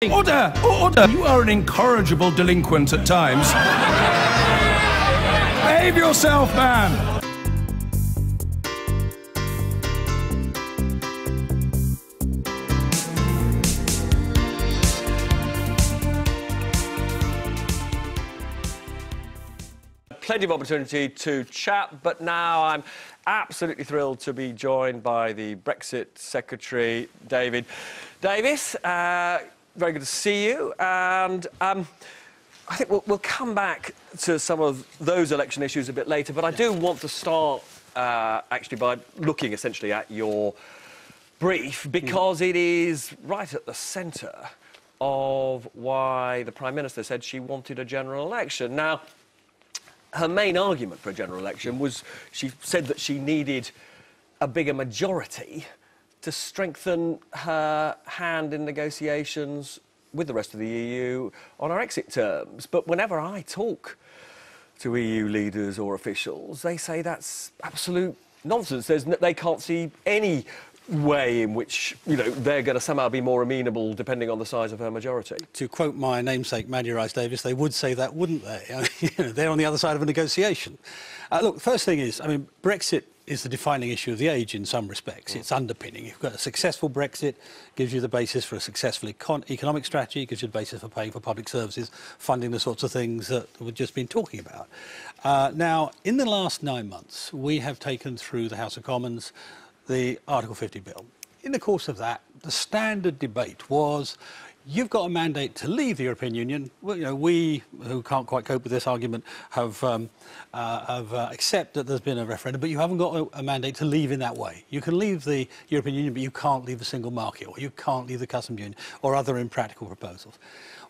Order! Order! You are an incorrigible delinquent at times. Behave yourself, man! Plenty of opportunity to chat, but now I'm absolutely thrilled to be joined by the Brexit Secretary, David Davis. Very good to see you, and I think we'll come back to some of those election issues a bit later, but I do want to start actually by looking essentially at your brief, because it is right at the centre of why the Prime Minister said she wanted a general election. Now, her main argument for a general election was she said that she needed a bigger majority to strengthen her hand in negotiations with the rest of the EU on our exit terms. But whenever I talk to EU leaders or officials, they say that's absolute nonsense. They can't see any way in which, you know, they're going to somehow be more amenable depending on the size of her majority. To quote my namesake, Maddie Rice-Davis, they would say that, wouldn't they? I mean, you know, they're on the other side of a negotiation. Look, the first thing is, I mean, Brexit is the defining issue of the age in some respects. It's underpinning. You've got a successful Brexit, gives you the basis for a successful economic strategy, gives you the basis for paying for public services, funding the sorts of things that we've just been talking about. Now, in the last 9 months, we have taken through the House of Commons the Article 50 bill. In the course of that, the standard debate was, you've got a mandate to leave the European Union. Well, you know, we, who can't quite cope with this argument, have accepted that there's been a referendum, but you haven't got a mandate to leave in that way. You can leave the European Union, but you can't leave the single market, or you can't leave the customs union, or other impractical proposals.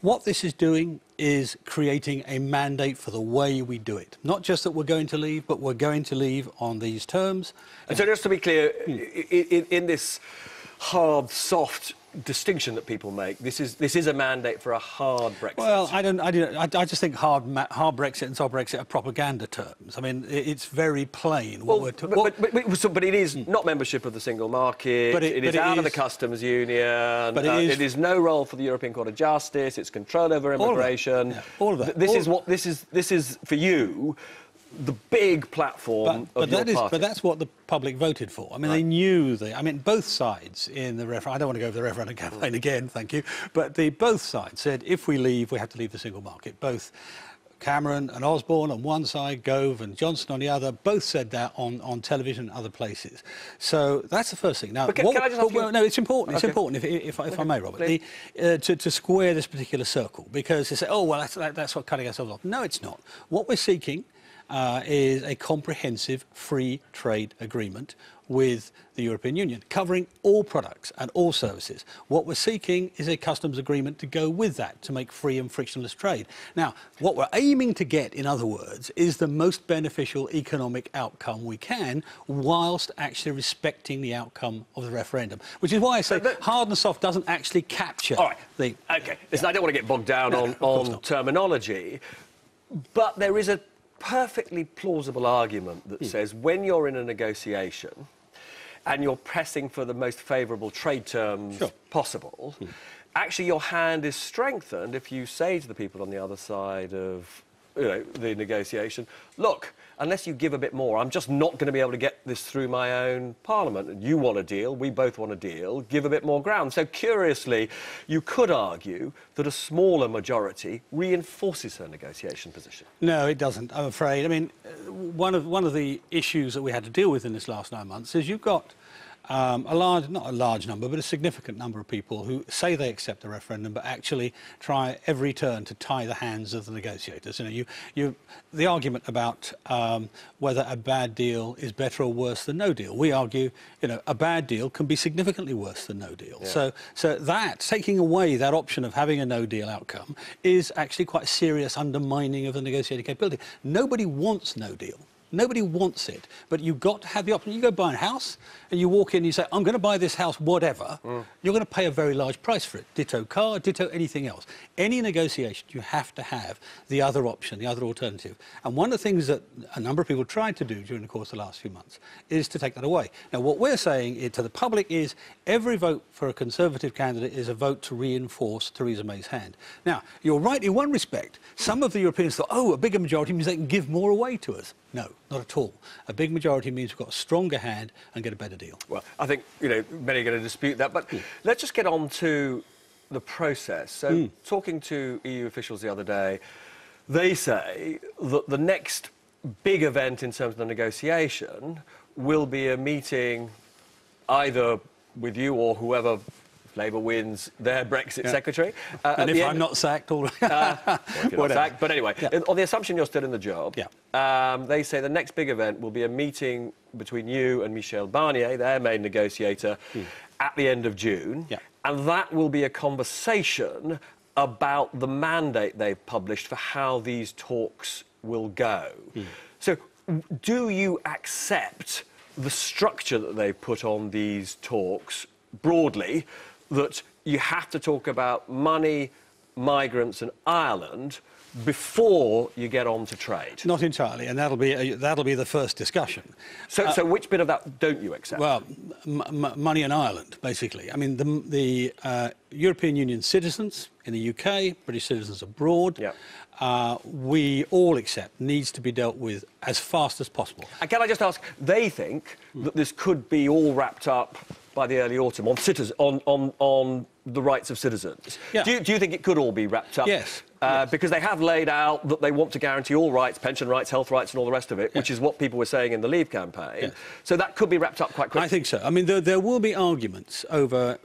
What this is doing is creating a mandate for the way we do it. Not just that we're going to leave, but we're going to leave on these terms. And so just to be clear, in this hard, soft distinction that people make, this is a mandate for a hard Brexit. Well, I just think hard Brexit and soft Brexit are propaganda terms. I mean, it's very plain. Well, but it is not membership of the single market. It is out of the customs union. But it is no role for the European Court of Justice. It's control over immigration. All of that. This is for you the big platform of your party. But that's what the public voted for. I mean, They knew I mean, both sides in the referendum. I don't want to go over the referendum campaign again, thank you. But both sides said, if we leave, we have to leave the single market. Both Cameron and Osborne on one side, Gove and Johnson on the other, both said that on television and other places. So that's the first thing. Now, can I just ask you... No, it's important. It's important, if I may, Robert, to square this particular circle, because they say, oh, well, that's what cutting ourselves off. No, it's not. What we're seeking is a comprehensive free trade agreement with the European Union, covering all products and all services. What we're seeking is a customs agreement to go with that, to make free and frictionless trade. Now, what we're aiming to get, in other words, is the most beneficial economic outcome we can, whilst actually respecting the outcome of the referendum. Which is why I say hard and soft doesn't actually capture the... OK, listen, I don't want to get bogged down on terminology, but there is a perfectly plausible argument that says when you're in a negotiation and you're pressing for the most favourable trade terms possible, actually your hand is strengthened if you say to the people on the other side of the negotiation, look, unless you give a bit more, I'm just not going to be able to get this through my own parliament. And you want a deal, we both want a deal, give a bit more ground. So curiously, you could argue that a smaller majority reinforces her negotiation position. No, it doesn't, I'm afraid. I mean, one of the issues that we had to deal with in this last 9 months is you've got not a large number, but a significant number of people who say they accept the referendum, but actually try every turn to tie the hands of the negotiators. You know, the argument about whether a bad deal is better or worse than no deal. We argue, you know, a bad deal can be significantly worse than no deal. Yeah. So that, taking away that option of having a no deal outcome, is actually quite serious undermining of the negotiating capability. Nobody wants no deal. Nobody wants it, but you've got to have the option. You go buy a house, and you walk in and you say, I'm going to buy this house, whatever. You're going to pay a very large price for it. Ditto car, ditto anything else. Any negotiation, you have to have the other option, the other alternative. And one of the things that a number of people tried to do during the course of the last few months is to take that away. Now, what we're saying to the public is every vote for a Conservative candidate is a vote to reinforce Theresa May's hand. Now, you're right in one respect. Some of the Europeans thought, oh, a bigger majority means they can give more away to us. No, not at all. A big majority means we've got a stronger hand and get a better deal. Well, I think, many are going to dispute that, but let's just get on to the process. So, talking to EU officials the other day, they say that the next big event in terms of the negotiation will be a meeting either with you or whoever Labour wins their Brexit secretary. And if I'm not sacked, all if you're not sacked. But anyway, on the assumption you're still in the job, they say the next big event will be a meeting between you and Michel Barnier, their main negotiator, at the end of June. And that will be a conversation about the mandate they've published for how these talks will go. So, do you accept the structure that they've put on these talks broadly, that you have to talk about money, migrants and Ireland before you get on to trade? Not entirely, and that'll be the first discussion. So which bit of that don't you accept? Well, money and Ireland, basically. I mean, the European Union citizens in the UK, British citizens abroad, we all accept needs to be dealt with as fast as possible. And can I just ask, they think that this could be all wrapped up by the early autumn on the rights of citizens. Do you think it could all be wrapped up? Yes. Because they have laid out that they want to guarantee all rights, pension rights, health rights and all the rest of it, which is what people were saying in the Leave campaign. So that could be wrapped up quite quickly. I think so. I mean, there will be arguments over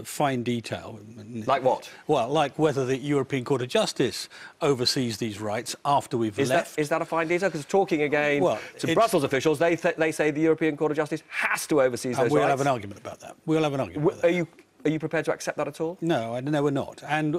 fine detail. Like what? Well, like whether the European Court of Justice oversees these rights after we've left. Is that a fine detail? Because talking again to Brussels officials, they say the European Court of Justice has to oversee those rights. We'll have an argument about that. We'll have an argument about that. Are you prepared to accept that at all? No, we're not. And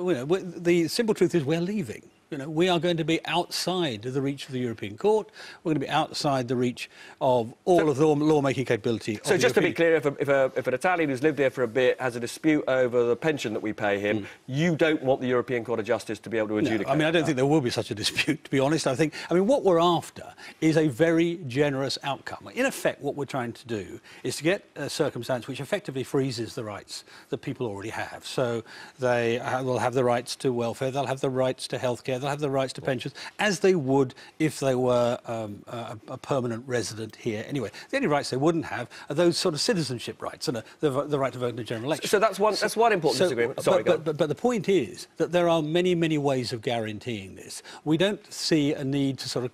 the simple truth is we're leaving. We are going to be outside the reach of the European Court. We're going to be outside the reach of all of the lawmaking capability. So just to be clear, if an Italian who's lived here for a bit has a dispute over the pension that we pay him, you don't want the European Court of Justice to be able to adjudicate? No, I mean, I don't think there will be such a dispute, to be honest. I mean, what we're after is a very generous outcome. In effect, what we're trying to do is to get a circumstance which effectively freezes the rights that people already have. So they will have the rights to welfare, they'll have the rights to healthcare, they'll have the rights to pensions, as they would if they were a permanent resident here. Anyway, the only rights they wouldn't have are those sort of citizenship rights and the right to vote in the general election. So that's one important disagreement. Sorry, but the point is that there are many, many ways of guaranteeing this. We don't see a need to sort of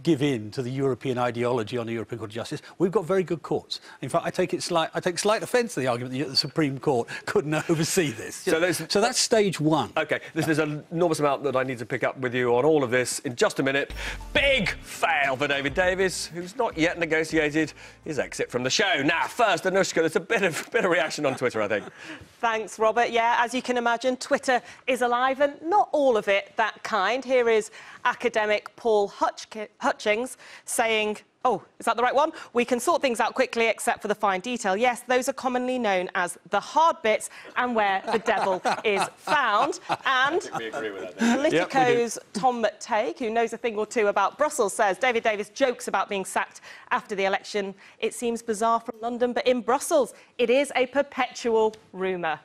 give in to the European ideology on the European Court of Justice. We've got very good courts. In fact, I take slight offence to the argument that the Supreme Court couldn't oversee this. So that's stage one. OK, there's an enormous amount that I need to pick up with you on all of this in just a minute. Big fail for David Davis, who's not yet negotiated his exit from the show. Now, first, Anushka, there's a bit of reaction on Twitter, I think. Thanks, Robert. Yeah, as you can imagine, Twitter is alive, and not all of it that kind. Here is academic Paul Hutchings saying, oh, is that the right one? We can sort things out quickly except for the fine detail. Yes, those are commonly known as the hard bits and where the devil is found. And we agree with that. Politico's Tom McTague, who knows a thing or two about Brussels, says David Davis jokes about being sacked after the election. It seems bizarre from London, but in Brussels, it is a perpetual rumour.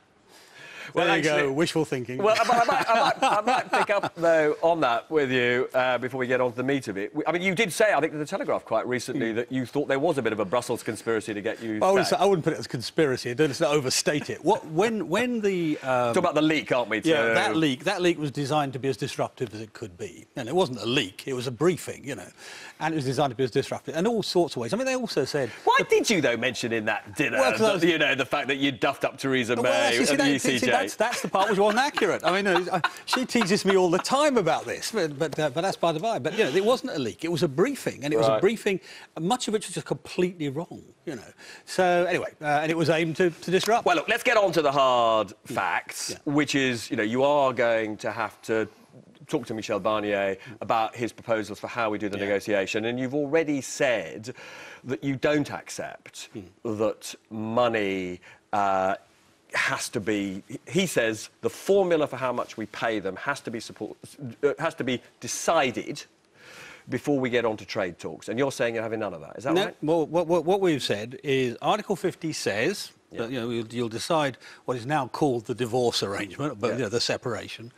Well, there you go, wishful thinking. Well, I might pick up, though, on that with you before we get on to the meat of it. I mean, you did say, I think, to the Telegraph quite recently that you thought there was a bit of a Brussels conspiracy to get you sacked. I wouldn't put it as conspiracy. Don't overstate it. When the... Talk about the leak, aren't we? Yeah, that leak was designed to be as disruptive as it could be. And it wasn't a leak, it was a briefing, and it was designed to be as disruptive in all sorts of ways. I mean, they also said... Why did you, though, mention in that dinner, the fact that you duffed up Theresa May and the ECJ? That's the part which wasn't accurate. I mean, she teases me all the time about this, but that's by the by. But, it wasn't a leak. It was a briefing, and it was a briefing, much of which was just completely wrong, So, anyway, and it was aimed to disrupt. Well, look, let's get on to the hard facts, which is, you are going to have to talk to Michel Barnier about his proposals for how we do the negotiation, and you've already said that you don't accept that money has to be, he says, the formula for how much we pay them has to be decided before we get on to trade talks. And you're saying you're having none of that. Is that right? Well, what we've said is Article 50 says that you'll decide what is now called the divorce arrangement, but the separation,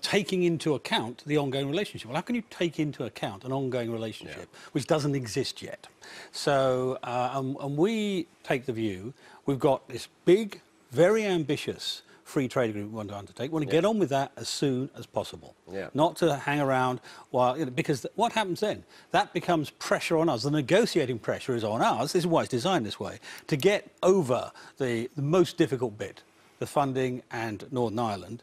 taking into account the ongoing relationship. Well, how can you take into account an ongoing relationship which doesn't exist yet? So, and we take the view, we've got this big, very ambitious free trade agreement we want to undertake. We want to get on with that as soon as possible. Not to hang around while, because what happens then? That becomes pressure on us. The negotiating pressure is on us. This is why it's designed this way, to get over the most difficult bit, the funding and Northern Ireland,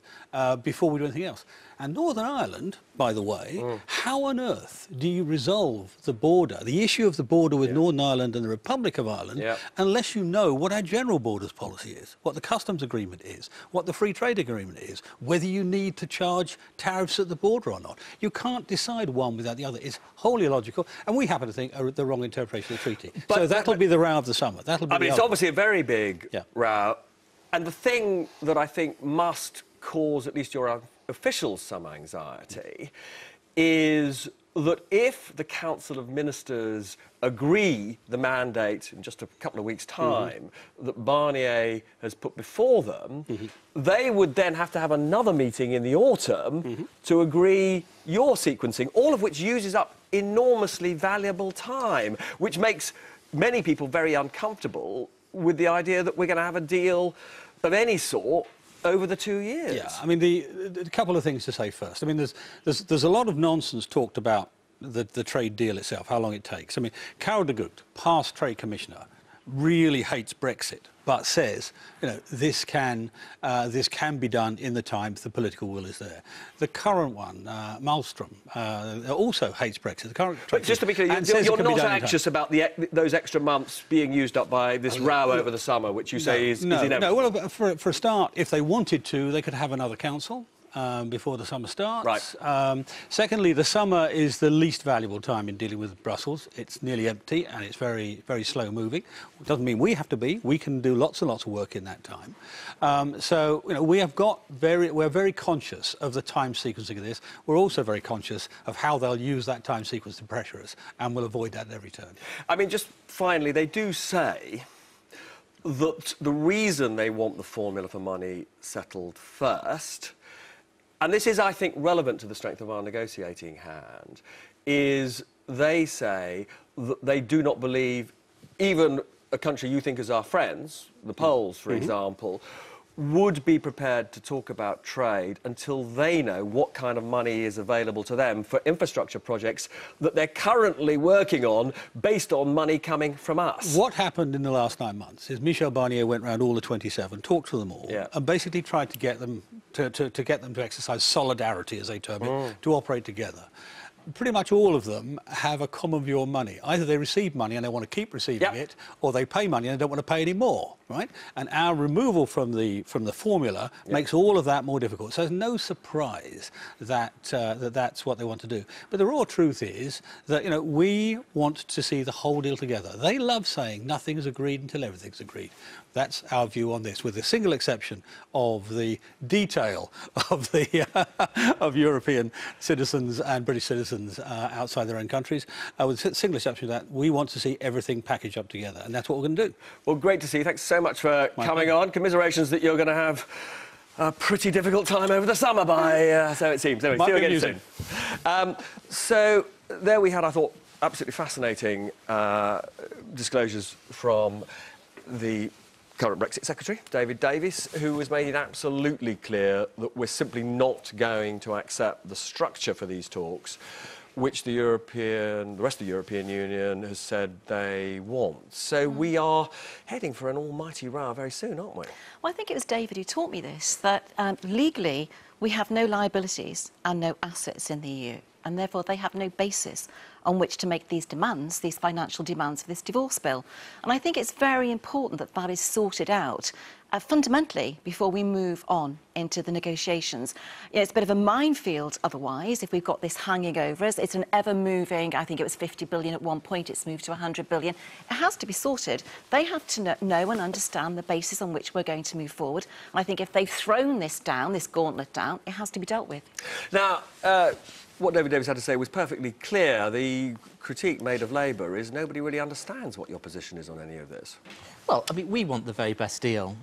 before we do anything else. And Northern Ireland, by the way, how on earth do you resolve the border, the issue of the border with Northern Ireland and the Republic of Ireland, unless you know what our general borders policy is, what the customs agreement is, what the free trade agreement is, whether you need to charge tariffs at the border or not? You can't decide one without the other. It's wholly illogical, and we happen to think are the wrong interpretation of the treaty. So that'll be the row of the summer. That'll be I mean, it's obviously a very big row. And the thing that I think must cause at least your officials some anxiety is that if the Council of Ministers agree the mandate in just a couple of weeks' time that Barnier has put before them, they would then have to have another meeting in the autumn to agree your sequencing, all of which uses up enormously valuable time, which makes many people very uncomfortable with the idea that we're going to have a deal of any sort over the 2 years. Yeah, I mean, a couple of things to say first. I mean, there's a lot of nonsense talked about the trade deal itself, how long it takes. I mean, Carol de Gucht, past Trade Commissioner, really hates Brexit, but says, this can be done in the time if the political will is there. The current one, Malmström, also hates Brexit. The current but just to be clear, you're not anxious about those extra months being used up by this row over the summer, which you say is inevitable. No, well, for a start, if they wanted to, they could have another council. Before the summer starts. Secondly, the summer is the least valuable time in dealing with Brussels. It's nearly empty and it's very, very slow moving. It doesn't mean we have to be. We can do lots and lots of work in that time. So, we're very conscious of the time sequencing of this. We're also very conscious of how they'll use that time sequence to pressure us, and we'll avoid that at every turn. I mean, just finally, they do say that the reason they want the formula for money settled first, and this is, I think, relevant to the strength of our negotiating hand, is they say that they do not believe even a country you think is our friends, the Poles, for example, would be prepared to talk about trade until they know what kind of money is available to them for infrastructure projects that they're currently working on based on money coming from us. What happened in the last 9 months is Michel Barnier went around all the 27, talked to them all, and basically tried to get them to exercise solidarity, as they term it, to operate together. Pretty much all of them have a common view on money. Either they receive money and they want to keep receiving it, or they pay money and they don't want to pay any more, right? And our removal from the formula makes all of that more difficult. So there's no surprise that that's what they want to do. But the raw truth is that, we want to see the whole deal together. They love saying nothing is agreed until everything's agreed. That's our view on this, with the single exception of the detail of the of European citizens and British citizens outside their own countries. With the single exception of that, we want to see everything packaged up together, and that's what we're going to do. Well, great to see you. Thanks so much for coming on. Commiserations that you're going to have a pretty difficult time over the summer, so it seems. Anyway, see you again soon. So there we had, I thought, absolutely fascinating disclosures from the current Brexit Secretary, David Davis, who has made it absolutely clear that we're simply not going to accept the structure for these talks, which the rest of the European Union has said they want. So we are heading for an almighty row very soon, aren't we? Well, I think it was David who taught me this, that legally we have no liabilities and no assets in the EU, and therefore they have no basis on which to make these demands, these financial demands for this divorce bill. And I think it's very important that that is sorted out fundamentally before we move on into the negotiations. You know, it's a bit of a minefield otherwise if we've got this hanging over us. It's an ever-moving, I think it was 50 billion at one point, it's moved to 100 billion. It has to be sorted. They have to know and understand the basis on which we're going to move forward. And I think if they've thrown this down, this gauntlet down, it has to be dealt with. Now, what David Davis had to say was perfectly clear. The critique made of Labour is nobody really understands what your position is on any of this. Well, I mean, we want the very best deal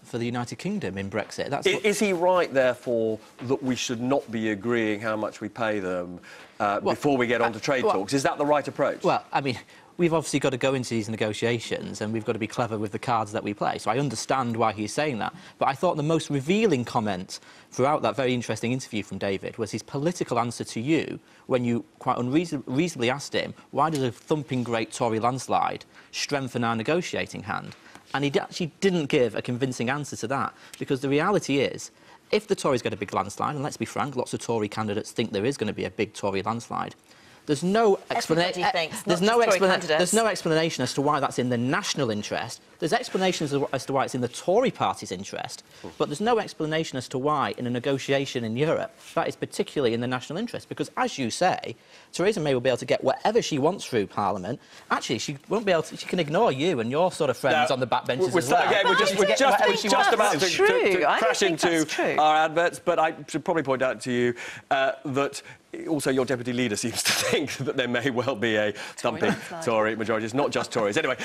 for the United Kingdom in Brexit. Is he right, therefore, that we should not be agreeing how much we pay them before we get on to trade talks? Is that the right approach? Well, I mean, we've obviously got to go into these negotiations and we've got to be clever with the cards that we play. So I understand why he's saying that. But I thought the most revealing comment throughout that very interesting interview from David was his political answer to you when you quite unreasonably asked him, why does a thumping great Tory landslide strengthen our negotiating hand? And he actually didn't give a convincing answer to that, because the reality is, if the Tories get a big landslide, and let's be frank, lots of Tory candidates think there is going to be a big Tory landslide, there's no explanation. There's no explanation as to why that's in the national interest. There's explanations as to why it's in the Tory party's interest, but there's no explanation as to why, in a negotiation in Europe, that is particularly in the national interest. Because, as you say, Theresa May will be able to get whatever she wants through Parliament. Actually, she won't be able to. She can ignore you and your sort of friends on the backbenches as well. Again, we're just about to crash into our adverts, but I should probably point out to you that also your deputy leader seems to think that there may well be a thumping Tory majority. It's not just Tories. Anyway.